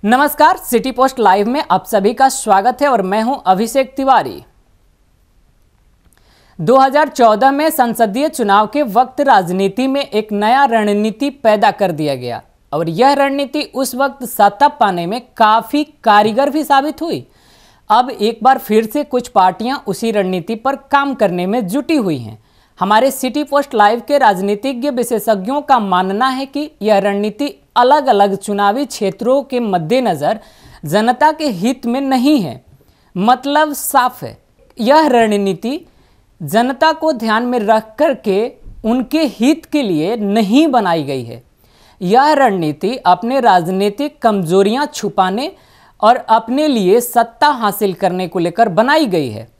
नमस्कार, city post live में आप सभी का स्वागत है और मैं हूं अभिषेक तिवारी। 2014 में संसदीय चुनाव के वक्त राजनीति में एक नया रणनीति पैदा कर दिया गया और यह रणनीति उस वक्त सत्ता पाने में काफी कारगर भी साबित हुई। अब एक बार फिर से कुछ पार्टियां उसी रणनीति पर काम करने में जुटी हुई हैं। हमारे सिटी पोस्ट लाइव के राजनीतिज्ञ विशेषज्ञों का मानना है कि यह रणनीति अलग अलग चुनावी क्षेत्रों के मद्देनजर जनता के हित में नहीं है। मतलब साफ है, यह रणनीति जनता को ध्यान में रख कर के उनके हित के लिए नहीं बनाई गई है। यह रणनीति अपने राजनीतिक कमजोरियां छुपाने और अपने लिए सत्ता हासिल करने को लेकर बनाई गई है।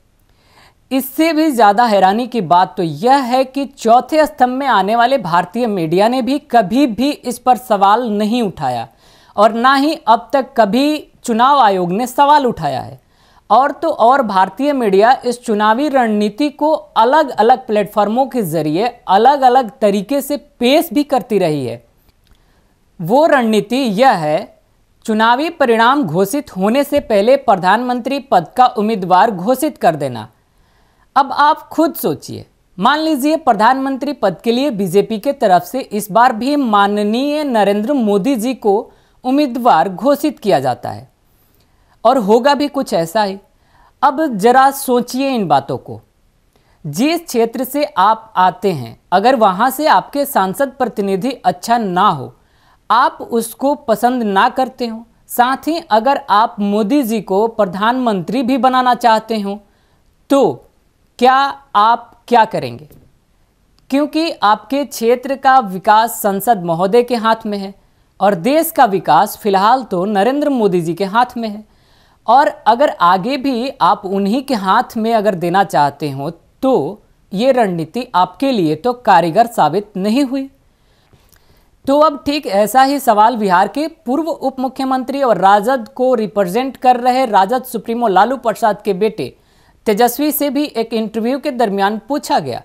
इससे भी ज़्यादा हैरानी की बात तो यह है कि चौथे स्तंभ में आने वाले भारतीय मीडिया ने भी कभी भी इस पर सवाल नहीं उठाया और ना ही अब तक कभी चुनाव आयोग ने सवाल उठाया है। और तो और भारतीय मीडिया इस चुनावी रणनीति को अलग अलग प्लेटफॉर्मों के जरिए अलग अलग तरीके से पेश भी करती रही है। वो रणनीति यह है, चुनावी परिणाम घोषित होने से पहले प्रधानमंत्री पद का उम्मीदवार घोषित कर देना। अब आप खुद सोचिए, मान लीजिए प्रधानमंत्री पद के लिए बीजेपी के तरफ से इस बार भी माननीय नरेंद्र मोदी जी को उम्मीदवार घोषित किया जाता है और होगा भी कुछ ऐसा ही। अब जरा सोचिए इन बातों को। जिस क्षेत्र से आप आते हैं, अगर वहां से आपके सांसद प्रतिनिधि अच्छा ना हो, आप उसको पसंद ना करते हो, साथ ही अगर आप मोदी जी को प्रधानमंत्री भी बनाना चाहते हो, तो क्या आप क्या करेंगे? क्योंकि आपके क्षेत्र का विकास संसद महोदय के हाथ में है और देश का विकास फिलहाल तो नरेंद्र मोदी जी के हाथ में है। और अगर आगे भी आप उन्हीं के हाथ में अगर देना चाहते हो तो ये रणनीति आपके लिए तो कारगर साबित नहीं हुई। तो अब ठीक ऐसा ही सवाल बिहार के पूर्व उप मुख्यमंत्री और राजद को रिप्रेजेंट कर रहे राजद सुप्रीमो लालू प्रसाद के बेटे तेजस्वी से भी एक इंटरव्यू के दरमियान पूछा गया।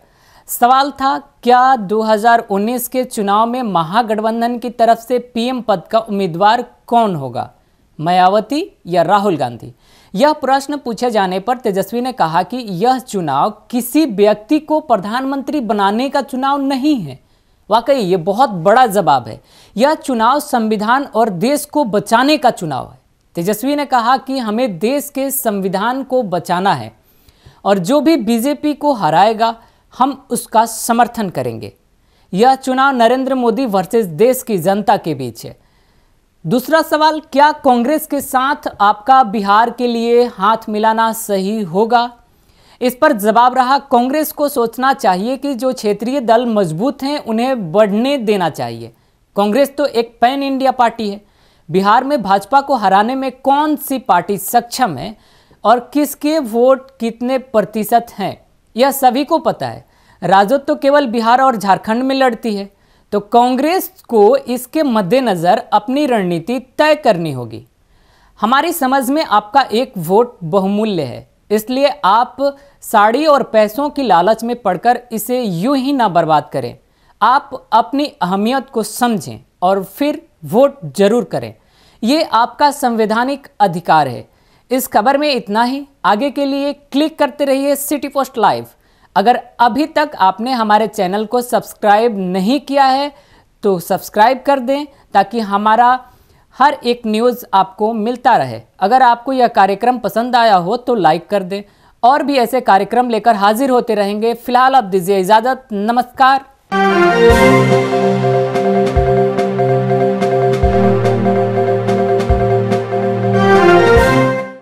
सवाल था, क्या 2019 के चुनाव में महागठबंधन की तरफ से पीएम पद का उम्मीदवार कौन होगा, मायावती या राहुल गांधी? यह प्रश्न पूछे जाने पर तेजस्वी ने कहा कि यह चुनाव किसी व्यक्ति को प्रधानमंत्री बनाने का चुनाव नहीं है। वाकई ये बहुत बड़ा जवाब है। यह चुनाव संविधान और देश को बचाने का चुनाव है। तेजस्वी ने कहा कि हमें देश के संविधान को बचाना है और जो भी बीजेपी को हराएगा हम उसका समर्थन करेंगे। यह चुनाव नरेंद्र मोदी वर्सेस देश की जनता के बीच है। दूसरा सवाल, क्या कांग्रेस के साथ आपका बिहार के लिए हाथ मिलाना सही होगा? इस पर जवाब रहा, कांग्रेस को सोचना चाहिए कि जो क्षेत्रीय दल मजबूत हैं उन्हें बढ़ने देना चाहिए। कांग्रेस तो एक पैन इंडिया पार्टी है। बिहार में भाजपा को हराने में कौन सी पार्टी सक्षम है और किसके वोट कितने प्रतिशत हैं, यह सभी को पता है। राजद तो केवल बिहार और झारखंड में लड़ती है, तो कांग्रेस को इसके मद्देनजर अपनी रणनीति तय करनी होगी। हमारी समझ में आपका एक वोट बहुमूल्य है, इसलिए आप साड़ी और पैसों की लालच में पड़कर इसे यूं ही ना बर्बाद करें। आप अपनी अहमियत को समझें और फिर वोट जरूर करें। ये आपका संवैधानिक अधिकार है। इस खबर में इतना ही। आगे के लिए क्लिक करते रहिए सिटी पोस्ट लाइव। अगर अभी तक आपने हमारे चैनल को सब्सक्राइब नहीं किया है तो सब्सक्राइब कर दें ताकि हमारा हर एक न्यूज़ आपको मिलता रहे। अगर आपको यह कार्यक्रम पसंद आया हो तो लाइक कर दें। और भी ऐसे कार्यक्रम लेकर हाजिर होते रहेंगे। फिलहाल आप दीजिए इजाज़त। नमस्कार।